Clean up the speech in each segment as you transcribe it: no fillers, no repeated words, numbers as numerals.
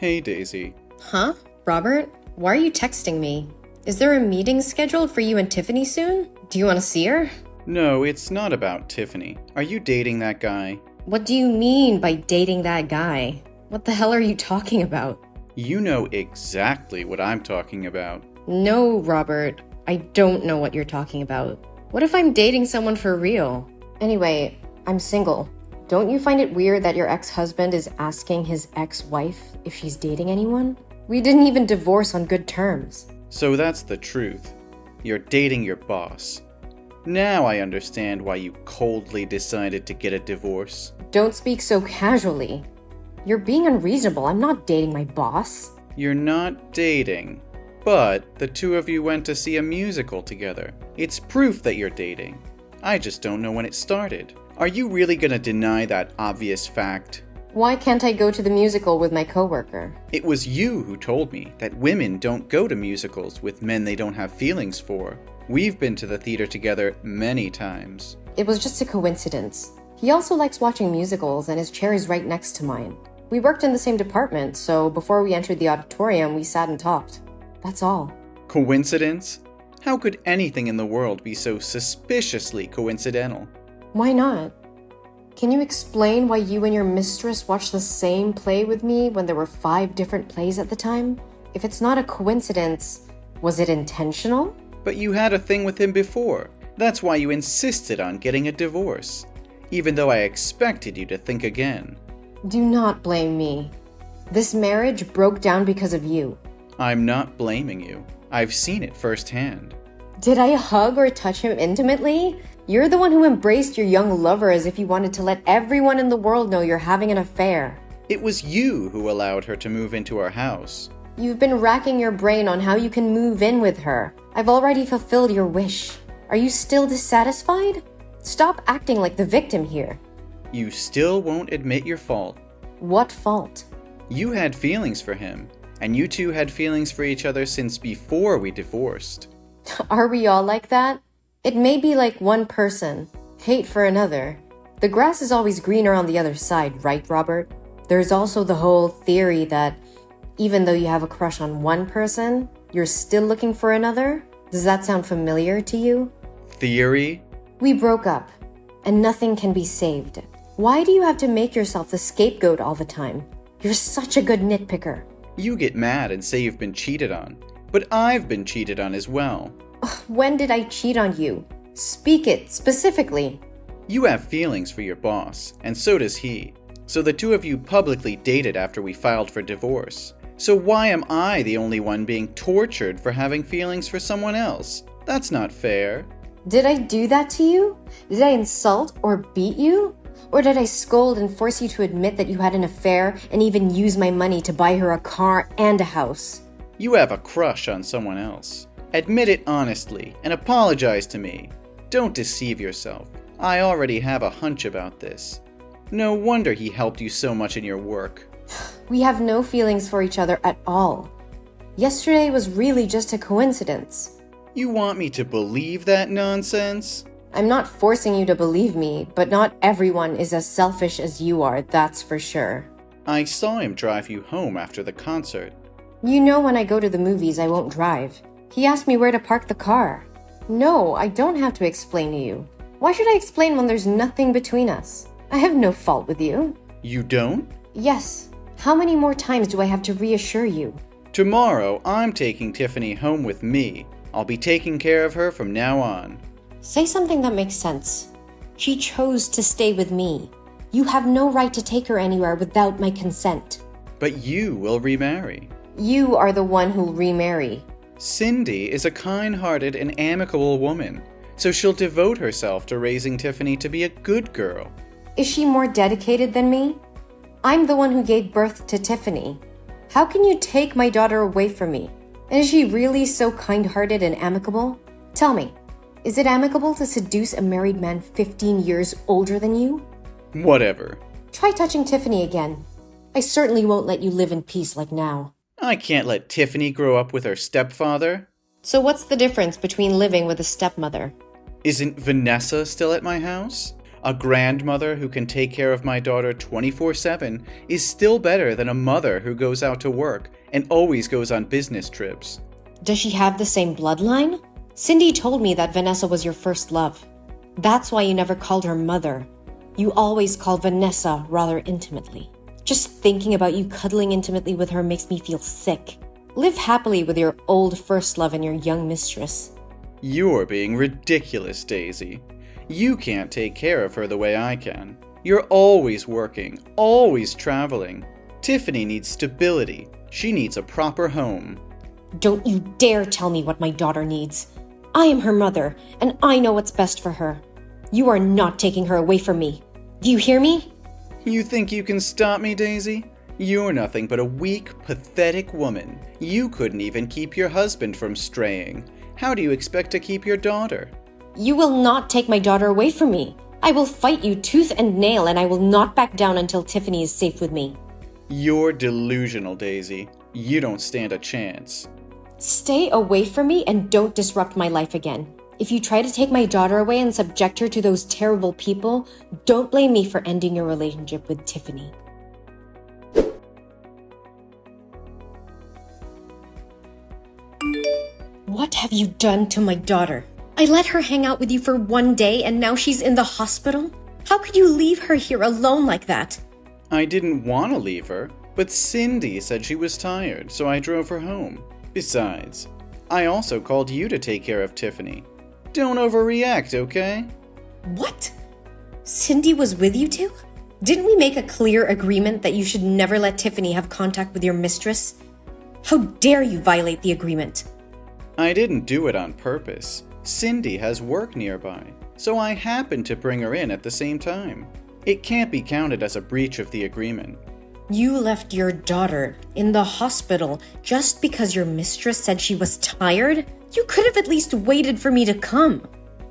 Hey, Daisy. Huh? Robert? Why are you texting me? Is there a meeting scheduled for you and Tiffany soon? Do you want to see her? No, it's not about Tiffany. Are you dating that guy? What do you mean by dating that guy? What the hell are you talking about? You know exactly what I'm talking about. No, Robert. I don't know what you're talking about. What if I'm dating someone for real? Anyway, I'm single. Don't you find it weird that your ex-husband is asking his ex-wife if she's dating anyone? We didn't even divorce on good terms. So that's the truth. You're dating your boss. Now I understand why you coldly decided to get a divorce. Don't speak so casually. You're being unreasonable. I'm not dating my boss. You're not dating, but the two of you went to see a musical together. It's proof that you're dating. I just don't know when it started. Are you really gonna deny that obvious fact? Why can't I go to the musical with my coworker? It was you who told me that women don't go to musicals with men they don't have feelings for. We've been to the theater together many times. It was just a coincidence. He also likes watching musicals and his chair is right next to mine. We worked in the same department, so before we entered the auditorium, we sat and talked. That's all. Coincidence? How could anything in the world be so suspiciously coincidental? Why not? Can you explain why you and your mistress watched the same play with me when there were 5 different plays at the time? If it's not a coincidence, was it intentional? But you had a thing with him before. That's why you insisted on getting a divorce. Even though I expected you to think again. Do not blame me. This marriage broke down because of you. I'm not blaming you. I've seen it firsthand. Did I hug or touch him intimately? You're the one who embraced your young lover as if you wanted to let everyone in the world know you're having an affair. It was you who allowed her to move into our house. You've been racking your brain on how you can move in with her. I've already fulfilled your wish. Are you still dissatisfied? Stop acting like the victim here. You still won't admit your fault. What fault? You had feelings for him, and you two had feelings for each other since before we divorced. Are we all like that? It may be like one person, hate for another. The grass is always greener on the other side, right, Robert? There's also the whole theory that even though you have a crush on one person, you're still looking for another? Does that sound familiar to you? Theory? We broke up, and nothing can be saved. Why do you have to make yourself the scapegoat all the time? You're such a good nitpicker. You get mad and say you've been cheated on, but I've been cheated on as well. When did I cheat on you? Speak it specifically. You have feelings for your boss, and so does he. So the two of you publicly dated after we filed for divorce. So why am I the only one being tortured for having feelings for someone else? That's not fair. Did I do that to you? Did I insult or beat you? Or did I scold and force you to admit that you had an affair and even use my money to buy her a car and a house? You have a crush on someone else. Admit it honestly and apologize to me. Don't deceive yourself. I already have a hunch about this. No wonder he helped you so much in your work. We have no feelings for each other at all. Yesterday was really just a coincidence. You want me to believe that nonsense? I'm not forcing you to believe me, but not everyone is as selfish as you are, that's for sure. I saw him drive you home after the concert. You know when I go to the movies, I won't drive. He asked me where to park the car. No, I don't have to explain to you. Why should I explain when there's nothing between us? I have no fault with you. You don't? Yes. How many more times do I have to reassure you? Tomorrow, I'm taking Tiffany home with me. I'll be taking care of her from now on. Say something that makes sense. She chose to stay with me. You have no right to take her anywhere without my consent. But you will remarry. You are the one who'll remarry. Cindy is a kind-hearted and amicable woman, so she'll devote herself to raising Tiffany to be a good girl. Is she more dedicated than me? I'm the one who gave birth to Tiffany. How can you take my daughter away from me? And is she really so kind-hearted and amicable? Tell me, is it amicable to seduce a married man 15 years older than you? Whatever. Try touching Tiffany again. I certainly won't let you live in peace like now. I can't let Tiffany grow up with her stepfather. So what's the difference between living with a stepmother? Isn't Vanessa still at my house? A grandmother who can take care of my daughter 24/7 is still better than a mother who goes out to work and always goes on business trips. Does she have the same bloodline? Cindy told me that Vanessa was your first love. That's why you never called her mother. You always called Vanessa rather intimately. Just thinking about you cuddling intimately with her makes me feel sick. Live happily with your old first love and your young mistress. You're being ridiculous, Daisy. You can't take care of her the way I can. You're always working, always traveling. Tiffany needs stability. She needs a proper home. Don't you dare tell me what my daughter needs. I am her mother, and I know what's best for her. You are not taking her away from me. Do you hear me? You think you can stop me, Daisy? You're nothing but a weak, pathetic woman. You couldn't even keep your husband from straying. How do you expect to keep your daughter? You will not take my daughter away from me. I will fight you tooth and nail, and I will not back down until Tiffany is safe with me. You're delusional, Daisy. You don't stand a chance. Stay away from me and don't disrupt my life again. If you try to take my daughter away and subject her to those terrible people, don't blame me for ending your relationship with Tiffany. What have you done to my daughter? I let her hang out with you for one day and now she's in the hospital? How could you leave her here alone like that? I didn't want to leave her, but Cindy said she was tired, so I drove her home. Besides, I also called you to take care of Tiffany. Don't overreact, okay? What? Cindy was with you two? Didn't we make a clear agreement that you should never let Tiffany have contact with your mistress? How dare you violate the agreement? I didn't do it on purpose. Cindy has work nearby, so I happened to bring her in at the same time. It can't be counted as a breach of the agreement. You left your daughter in the hospital just because your mistress said she was tired? You could have at least waited for me to come.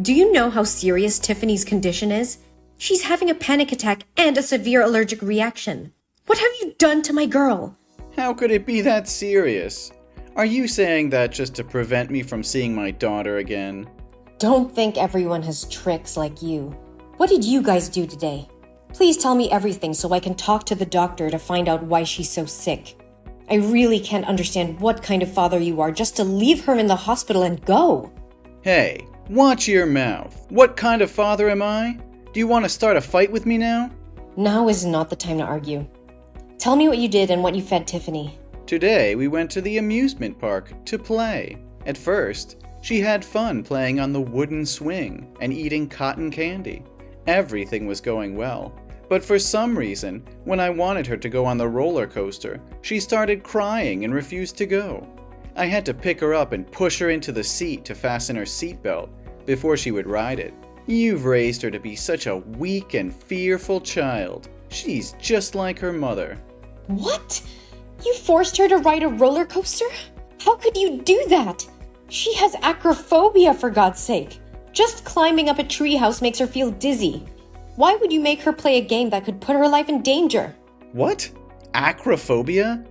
Do you know how serious Tiffany's condition is? She's having a panic attack and a severe allergic reaction. What have you done to my girl? How could it be that serious? Are you saying that just to prevent me from seeing my daughter again? Don't think everyone has tricks like you. What did you guys do today? Please tell me everything so I can talk to the doctor to find out why she's so sick. I really can't understand what kind of father you are just to leave her in the hospital and go. Hey, watch your mouth. What kind of father am I? Do you want to start a fight with me now? Now is not the time to argue. Tell me what you did and what you fed Tiffany. Today we went to the amusement park to play. At first, she had fun playing on the wooden swing and eating cotton candy. Everything was going well. But for some reason, when I wanted her to go on the roller coaster, she started crying and refused to go. I had to pick her up and push her into the seat to fasten her seatbelt before she would ride it. You've raised her to be such a weak and fearful child. She's just like her mother. What? You forced her to ride a roller coaster? How could you do that? She has acrophobia, for God's sake. Just climbing up a treehouse makes her feel dizzy. Why would you make her play a game that could put her life in danger? What? Acrophobia?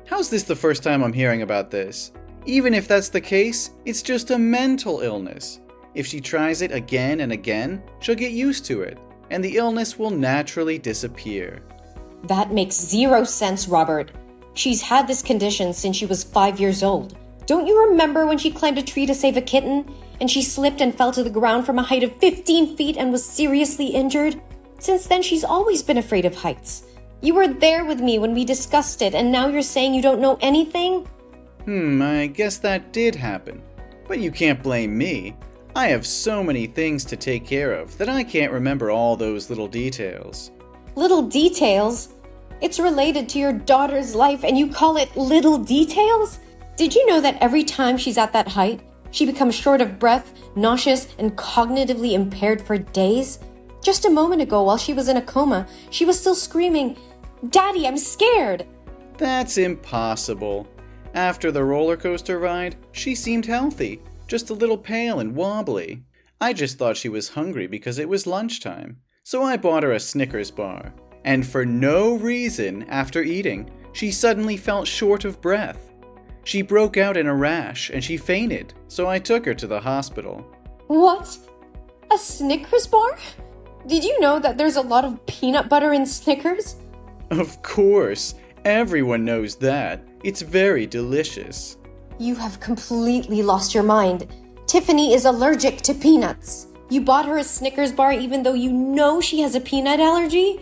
How's this the first time I'm hearing about this? Even if that's the case, it's just a mental illness. If she tries it again and again, she'll get used to it, and the illness will naturally disappear. That makes zero sense, Robert. She's had this condition since she was 5 years old. Don't you remember when she climbed a tree to save a kitten, and she slipped and fell to the ground from a height of 15 feet and was seriously injured? Since then, she's always been afraid of heights. You were there with me when we discussed it, and now you're saying you don't know anything? I guess that did happen. But you can't blame me. I have so many things to take care of that I can't remember all those little details. Little details? It's related to your daughter's life and you call it little details? Did you know that every time she's at that height, she becomes short of breath, nauseous, and cognitively impaired for days? Just a moment ago, while she was in a coma, she was still screaming, "Daddy, I'm scared!" That's impossible. After the roller coaster ride, she seemed healthy, just a little pale and wobbly. I just thought she was hungry because it was lunchtime, so I bought her a Snickers bar. And for no reason, after eating, she suddenly felt short of breath. She broke out in a rash and she fainted, so I took her to the hospital. What? A Snickers bar? Did you know that there's a lot of peanut butter in Snickers? Of course, everyone knows that. It's very delicious. You have completely lost your mind. Tiffany is allergic to peanuts. You bought her a Snickers bar even though you know she has a peanut allergy?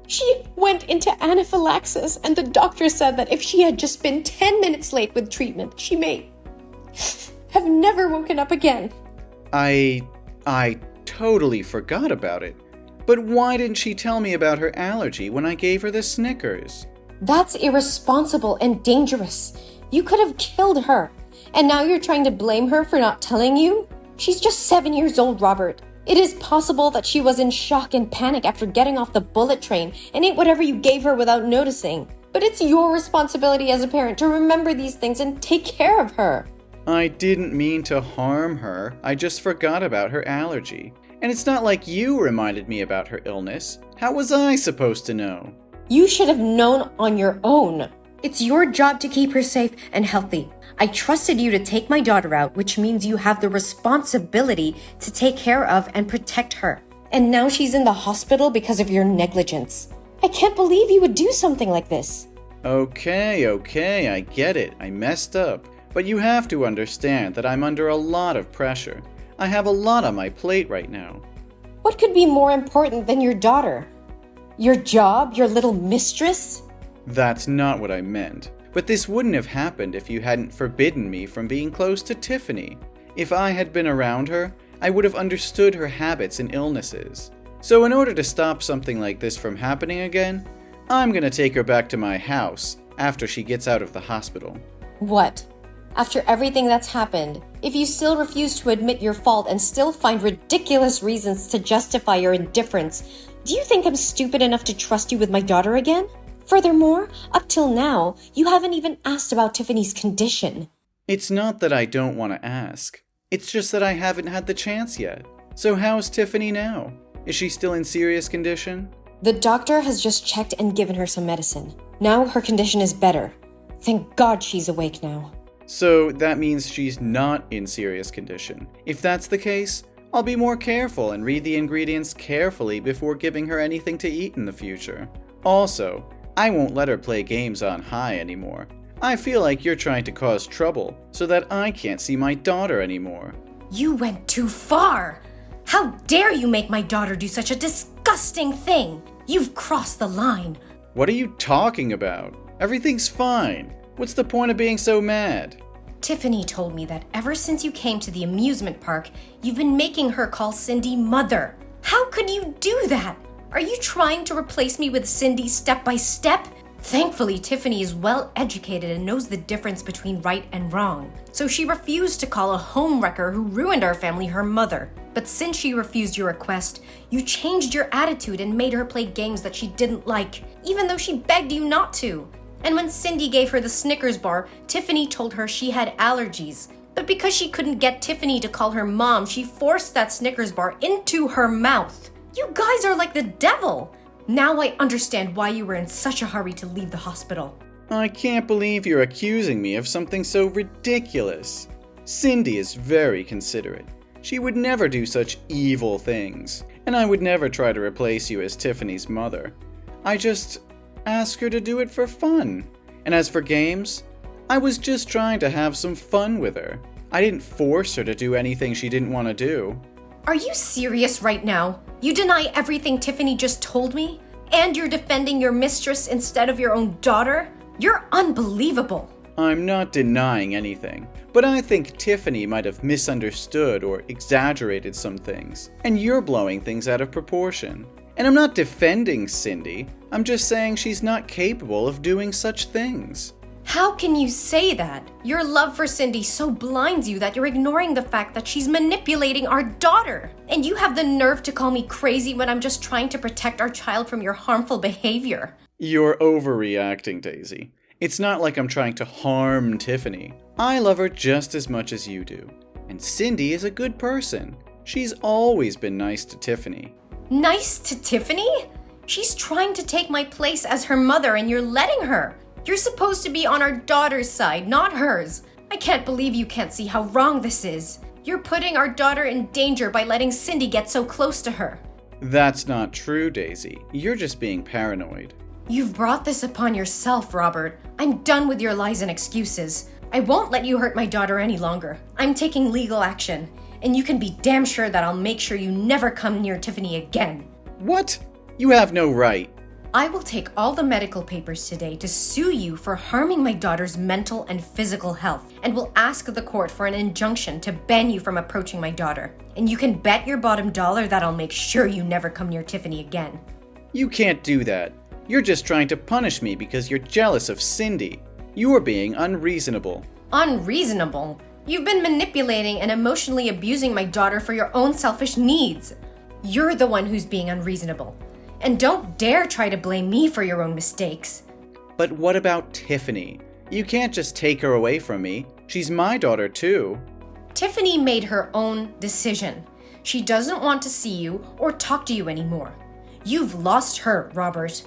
She went into anaphylaxis, and the doctor said that if she had just been 10 minutes late with treatment, she may have never woken up again. I totally forgot about it. But why didn't she tell me about her allergy when I gave her the Snickers? That's irresponsible and dangerous. You could have killed her. And now you're trying to blame her for not telling you? She's just 7 years old, Robert. It is possible that she was in shock and panic after getting off the bullet train and ate whatever you gave her without noticing. But it's your responsibility as a parent to remember these things and take care of her. I didn't mean to harm her. I just forgot about her allergy. And it's not like you reminded me about her illness. How was I supposed to know? You should have known on your own. It's your job to keep her safe and healthy. I trusted you to take my daughter out, which means you have the responsibility to take care of and protect her. And now she's in the hospital because of your negligence. I can't believe you would do something like this. Okay, I get it. I messed up. But you have to understand that I'm under a lot of pressure. I have a lot on my plate right now. What could be more important than your daughter? Your job, your little mistress? That's not what I meant. But this wouldn't have happened if you hadn't forbidden me from being close to Tiffany. If I had been around her, I would have understood her habits and illnesses. So in order to stop something like this from happening again, I'm gonna take her back to my house after she gets out of the hospital. What? After everything that's happened, if you still refuse to admit your fault and still find ridiculous reasons to justify your indifference, do you think I'm stupid enough to trust you with my daughter again? Furthermore, up till now, you haven't even asked about Tiffany's condition. It's not that I don't want to ask. It's just that I haven't had the chance yet. So how's Tiffany now? Is she still in serious condition? The doctor has just checked and given her some medicine. Now her condition is better. Thank God she's awake now. So that means she's not in serious condition. If that's the case, I'll be more careful and read the ingredients carefully before giving her anything to eat in the future. Also, I won't let her play games on high anymore. I feel like you're trying to cause trouble so that I can't see my daughter anymore. You went too far! How dare you make my daughter do such a disgusting thing! You've crossed the line. What are you talking about? Everything's fine. What's the point of being so mad? Tiffany told me that ever since you came to the amusement park, you've been making her call Cindy mother. How could you do that? Are you trying to replace me with Cindy step by step? Thankfully, Tiffany is well educated and knows the difference between right and wrong. So she refused to call a homewrecker who ruined our family her mother. But since she refused your request, you changed your attitude and made her play games that she didn't like, even though she begged you not to. And when Cindy gave her the Snickers bar, Tiffany told her she had allergies. But because she couldn't get Tiffany to call her mom, she forced that Snickers bar into her mouth. You guys are like the devil. Now I understand why you were in such a hurry to leave the hospital. I can't believe you're accusing me of something so ridiculous. Cindy is very considerate. She would never do such evil things. And I would never try to replace you as Tiffany's mother. I just ask her to do it for fun. And as for games, I was just trying to have some fun with her. I didn't force her to do anything she didn't want to do. Are you serious right now? You deny everything Tiffany just told me? And you're defending your mistress instead of your own daughter? You're unbelievable. I'm not denying anything, but I think Tiffany might have misunderstood or exaggerated some things, and you're blowing things out of proportion. And I'm not defending Cindy, I'm just saying she's not capable of doing such things. How can you say that? Your love for Cindy so blinds you that you're ignoring the fact that she's manipulating our daughter. And you have the nerve to call me crazy when I'm just trying to protect our child from your harmful behavior. You're overreacting, Daisy. It's not like I'm trying to harm Tiffany. I love her just as much as you do. And Cindy is a good person. She's always been nice to Tiffany. Nice to Tiffany? She's trying to take my place as her mother and you're letting her. You're supposed to be on our daughter's side, not hers. I can't believe you can't see how wrong this is. You're putting our daughter in danger by letting Cindy get so close to her. That's not true, Daisy. You're just being paranoid. You've brought this upon yourself, Robert. I'm done with your lies and excuses. I won't let you hurt my daughter any longer. I'm taking legal action, and you can be damn sure that I'll make sure you never come near Tiffany again. What? You have no right. I will take all the medical papers today to sue you for harming my daughter's mental and physical health, and will ask the court for an injunction to ban you from approaching my daughter. And you can bet your bottom dollar that I'll make sure you never come near Tiffany again. You can't do that. You're just trying to punish me because you're jealous of Cindy. You are being unreasonable. Unreasonable? You've been manipulating and emotionally abusing my daughter for your own selfish needs. You're the one who's being unreasonable. And don't dare try to blame me for your own mistakes. But what about Tiffany? You can't just take her away from me. She's my daughter too. Tiffany made her own decision. She doesn't want to see you or talk to you anymore. You've lost her, Robert.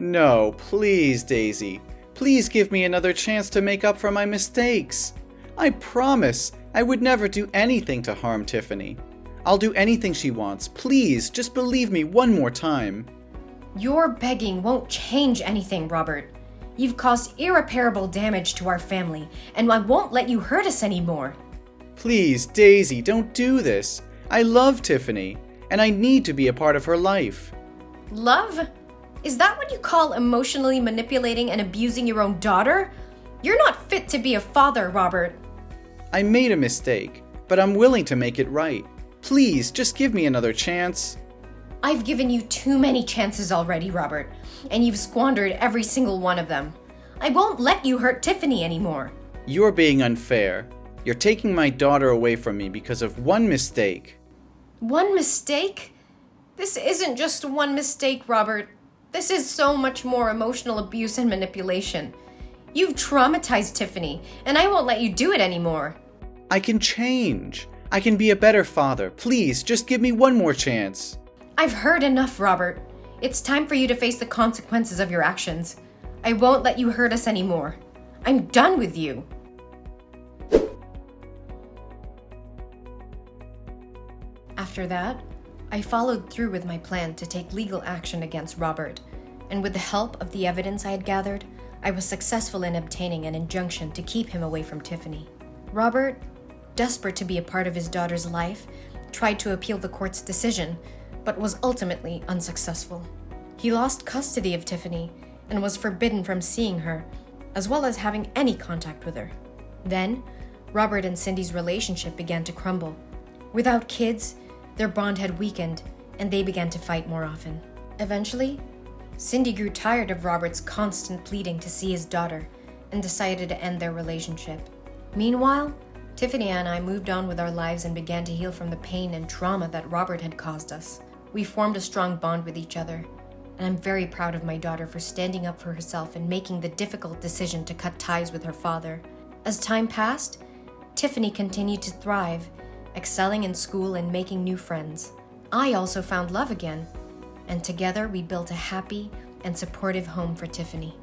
No, please, Daisy. Please give me another chance to make up for my mistakes. I promise I would never do anything to harm Tiffany. I'll do anything she wants. Please, just believe me one more time. Your begging won't change anything, Robert. You've caused irreparable damage to our family, and I won't let you hurt us anymore. Please, Daisy, don't do this. I love Tiffany, and I need to be a part of her life. Love? Is that what you call emotionally manipulating and abusing your own daughter? You're not fit to be a father, Robert. I made a mistake, but I'm willing to make it right. Please, just give me another chance. I've given you too many chances already, Robert, and you've squandered every single one of them. I won't let you hurt Tiffany anymore. You're being unfair. You're taking my daughter away from me because of one mistake. One mistake? This isn't just one mistake, Robert. This is so much more emotional abuse and manipulation. You've traumatized Tiffany, and I won't let you do it anymore. I can change. I can be a better father. Please, just give me one more chance. I've heard enough, Robert. It's time for you to face the consequences of your actions. I won't let you hurt us anymore. I'm done with you. After that, I followed through with my plan to take legal action against Robert, and with the help of the evidence I had gathered, I was successful in obtaining an injunction to keep him away from Tiffany. Robert, desperate to be a part of his daughter's life, tried to appeal the court's decision, but was ultimately unsuccessful. He lost custody of Tiffany and was forbidden from seeing her, as well as having any contact with her. Then, Robert and Cindy's relationship began to crumble. Without kids, their bond had weakened, and they began to fight more often. Eventually, Cindy grew tired of Robert's constant pleading to see his daughter and decided to end their relationship. Meanwhile, Tiffany and I moved on with our lives and began to heal from the pain and trauma that Robert had caused us. We formed a strong bond with each other, and I'm very proud of my daughter for standing up for herself and making the difficult decision to cut ties with her father. As time passed, Tiffany continued to thrive, excelling in school and making new friends. I also found love again, and together we built a happy and supportive home for Tiffany.